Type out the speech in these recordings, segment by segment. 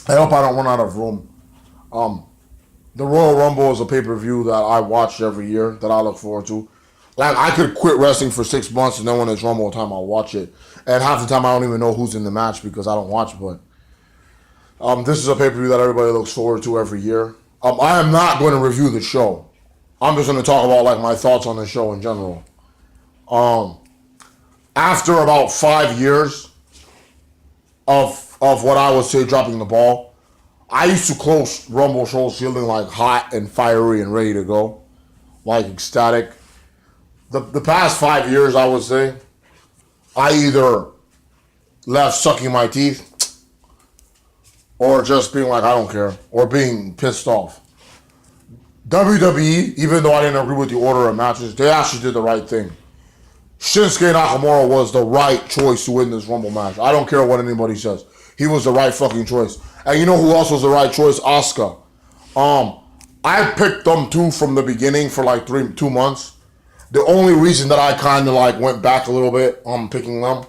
I hope I don't run out of room. Um, the Royal Rumble is a pay-per-view that I watch every year that I look forward to. Like I could quit wrestling for 6 months and then when it's Rumble time I'll watch it. And half the time I don't even know who's in the match because I don't watch. But this is a pay-per-view that everybody looks forward to every year. I am not going to review the show. I'm just going to talk about like my thoughts on the show in general. Um, After about 5 years of what I would say dropping the ball, I used to close Rumble shows feeling like hot and fiery and ready to go, like ecstatic. The past 5 years, I would say, I either left sucking my teeth or just being like, I don't care, or being pissed off. WWE, even though I didn't agree with the order of matches, they actually did the right thing. Shinsuke Nakamura was the right choice to win this Rumble match. I don't care what anybody says. He was the right fucking choice. And you know who else was the right choice? Asuka. Um, I picked them two from the beginning for like 2 months. The only reason that I kind of like went back a little bit on picking them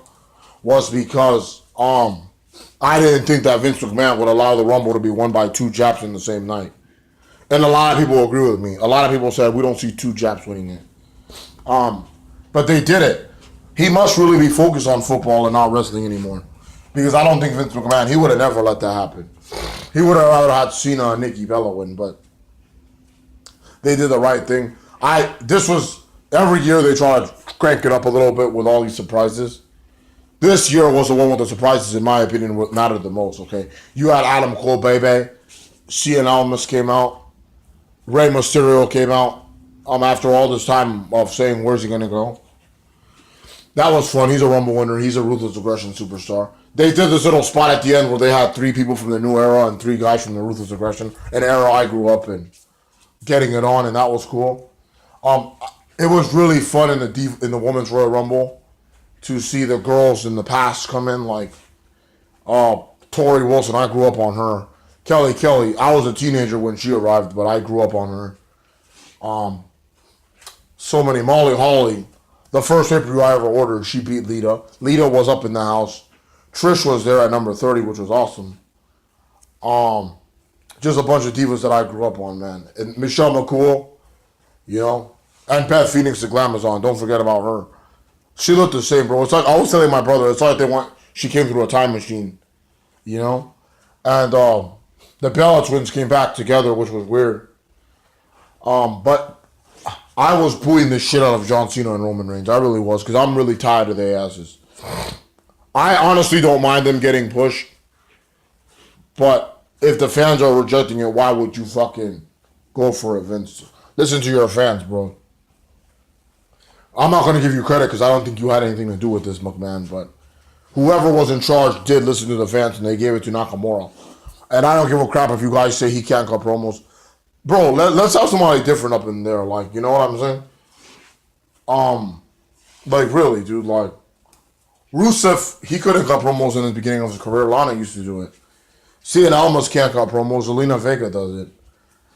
was because I didn't think that Vince McMahon would allow the Rumble to be won by two Japs in the same night. And a lot of people agree with me. A lot of people said we don't see two Japs winning it. Um, but they did it. He must really be focused on football and not wrestling anymore. Because I don't think Vince McMahon, he would have never let that happen. He would have rather had Cena and Nikki Bella win, but they did the right thing. This was every year they try to crank it up a little bit with all these surprises. This year was the one with the surprises, in my opinion, what mattered the most. Okay, you had Adam Cole, baby. Cien Almas came out. Rey Mysterio came out. After all this time of saying where's he gonna go, that was fun. He's a Rumble winner. He's a Ruthless Aggression superstar. They did this little spot at the end where they had three people from the new era and three guys from the Ruthless Aggression, an era I grew up in, getting it on, and that was cool. Um, it was really fun in the Women's Royal Rumble to see the girls in the past come in, like Tori Wilson. I grew up on her. Kelly. I was a teenager when she arrived, but I grew up on her. Um, so many. Molly Holly. The first pay-per-view I ever ordered, she beat Lita. Lita was up in the house. Trish was there at number 30, which was awesome. Um, just a bunch of divas that I grew up on, man. And Michelle McCool, you know, and Beth Phoenix, the Glamazon. Don't forget about her. She looked the same, bro. It's like I was telling my brother. It's like she came through a time machine, you know. And the Bella twins came back together, which was weird. But I was booing the shit out of John Cena and Roman Reigns. I really was, because I'm really tired of their asses. I honestly don't mind them getting pushed, but if the fans are rejecting it, why would you fucking go for it, Vince? Listen to your fans, bro. I'm not going to give you credit because I don't think you had anything to do with this, McMahon, but whoever was in charge did listen to the fans and they gave it to Nakamura. And I don't give a crap if you guys say he can't cut promos. Bro, let's have somebody different up in there, like, you know what I'm saying? Like, really, dude, like, Rusev, he couldn't cut promos in the beginning of his career. Lana used to do it. Cien Almas can't cut promos. Zelina Vega does it.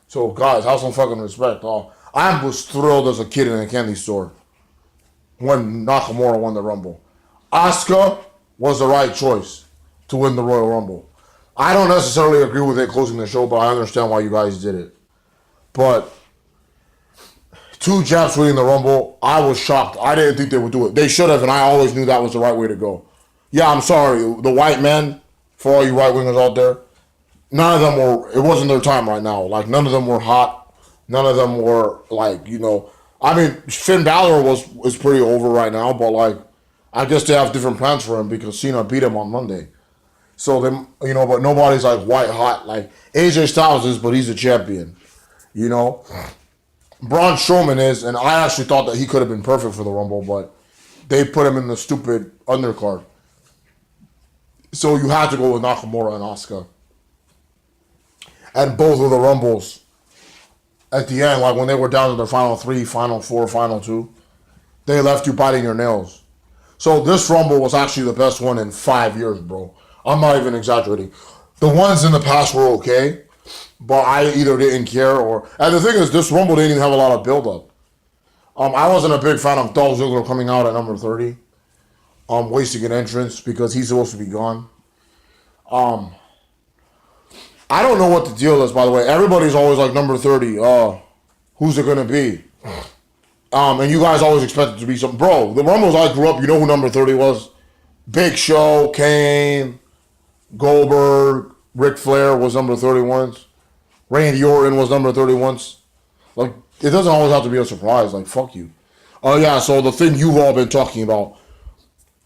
So, guys, have some fucking respect. I was thrilled as a kid in a candy store when Nakamura won the Rumble. Asuka was the right choice to win the Royal Rumble. I don't necessarily agree with it closing the show, but I understand why you guys did it. But two Japs winning the Rumble, I was shocked. I didn't think they would do it. They should have, and I always knew that was the right way to go. Yeah, I'm sorry. The white men, for all you right wingers out there, none of them were, it wasn't their time right now. Like, none of them were hot. None of them were, like, you know, I mean, Finn Balor is pretty over right now, but, like, I guess they have different plans for him because Cena beat him on Monday. So, you know, but nobody's, like, white hot. Like, AJ Styles is, but he's a champion, you know? Braun Strowman is, and I actually thought that he could have been perfect for the Rumble, but they put him in the stupid undercard. So you had to go with Nakamura and Asuka. And both of the Rumbles, at the end, like when they were down to their final three, final four, final two, they left you biting your nails. So this Rumble was actually the best one in 5 years, bro. I'm not even exaggerating. The ones in the past were okay, but I either didn't care or... And the thing is, this Rumble didn't even have a lot of build-up. I wasn't a big fan of Dolph Ziggler coming out at number 30. Wasting an entrance because he's supposed to be gone. I don't know what the deal is, by the way. Everybody's always like number 30. Who's it gonna be? And you guys always expect it to be something. Bro, the Rumbles I grew up, you know who number 30 was? Big Show, Kane, Goldberg, Ric Flair was number 30 once. Randy Orton was number 30 once. Like, it doesn't always have to be a surprise. Like, fuck you. Oh, yeah, so the thing you've all been talking about,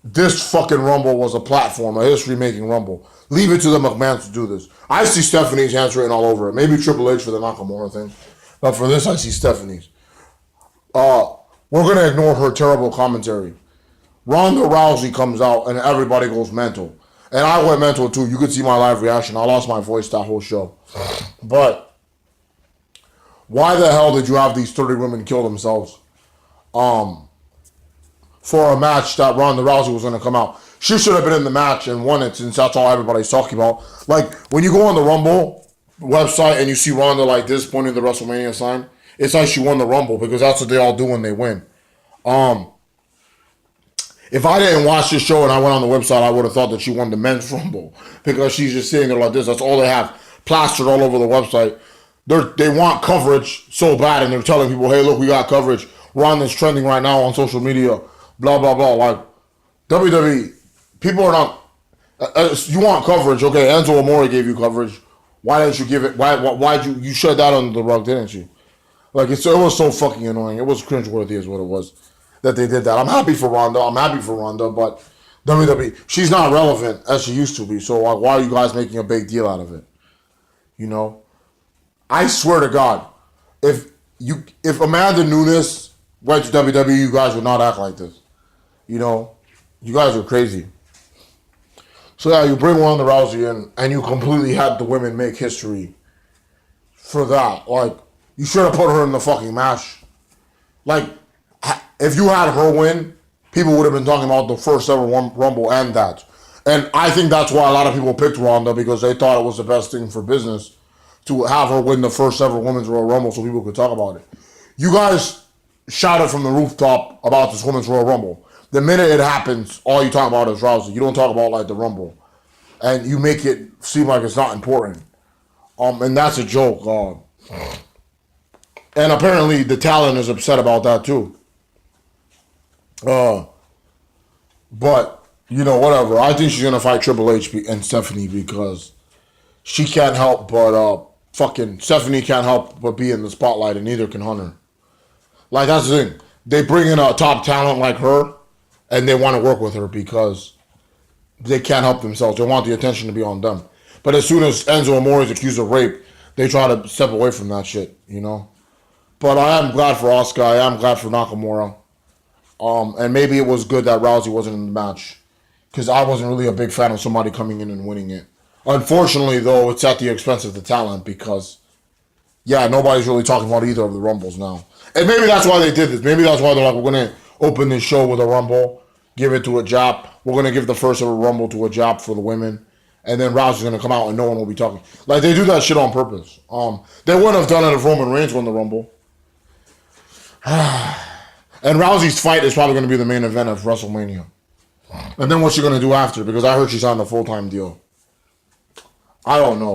this fucking Rumble was a platform, a history-making Rumble. Leave it to the McMahons to do this. I see Stephanie's hands written all over it. Maybe Triple H for the Nakamura thing. But for this, I see Stephanie's. We're going to ignore her terrible commentary. Ronda Rousey comes out and everybody goes mental. And I went mental too. You could see my live reaction. I lost my voice that whole show. But why the hell did you have these 30 women kill themselves for a match that Ronda Rousey was going to come out? She should have been in the match and won it, since that's all everybody's talking about. Like, when you go on the Rumble website and you see Ronda like this pointing the WrestleMania sign, it's like she won the Rumble, because that's what they all do when they win. If I didn't watch this show and I went on the website, I would have thought that she won the men's Rumble, because she's just sitting there like this. That's all they have plastered all over the website. They want coverage so bad, and they're telling people, hey, look, we got coverage. Ronda's trending right now on social media, blah, blah, blah. Like, WWE, people are not... you want coverage, okay, Enzo Amore gave you coverage. Why didn't you give it... Why'd you shut that under the rug, didn't you? Like, it was so fucking annoying. It was cringeworthy is what it was that they did that. I'm happy for Ronda, but WWE, she's not relevant as she used to be. So why are you guys making a big deal out of it? You know? I swear to God, if Amanda Nunes went to WWE, you guys would not act like this. You know? You guys are crazy. So yeah, you bring Ronda Rousey in, and you completely had the women make history for that. Like, you should have put her in the fucking match. Like, if you had her win, people would have been talking about the first ever Rumble and that. And I think that's why a lot of people picked Ronda, because they thought it was the best thing for business to have her win the first ever Women's Royal Rumble so people could talk about it. You guys shouted from the rooftop about this Women's Royal Rumble. The minute it happens, all you talk about is Rousey. You don't talk about, like, the Rumble. And you make it seem like it's not important. And that's a joke. And apparently the talent is upset about that too. But, you know, whatever. I think she's going to fight Triple H and Stephanie, because she can't help but, Stephanie can't help but be in the spotlight, and neither can Hunter. Like, that's the thing. They bring in a top talent like her, and they want to work with her because they can't help themselves. They want the attention to be on them. But as soon as Enzo Amore is accused of rape, they try to step away from that shit, you know? But I am glad for Asuka. I am glad for Nakamura. And maybe it was good that Rousey wasn't in the match, because I wasn't really a big fan of somebody coming in and winning it. Unfortunately, though, it's at the expense of the talent, because, yeah, nobody's really talking about either of the Rumbles now. And maybe that's why they did this. Maybe that's why they're like, we're going to open this show with a Rumble, give it to a Jap. We're going to give the first ever Rumble to a Jap for the women. And then Rousey's going to come out and no one will be talking. Like, they do that shit on purpose. They wouldn't have done it if Roman Reigns won the Rumble. And Rousey's fight is probably going to be the main event of WrestleMania. And then what's she going to do after? Because I heard she signed a full-time deal. I don't know.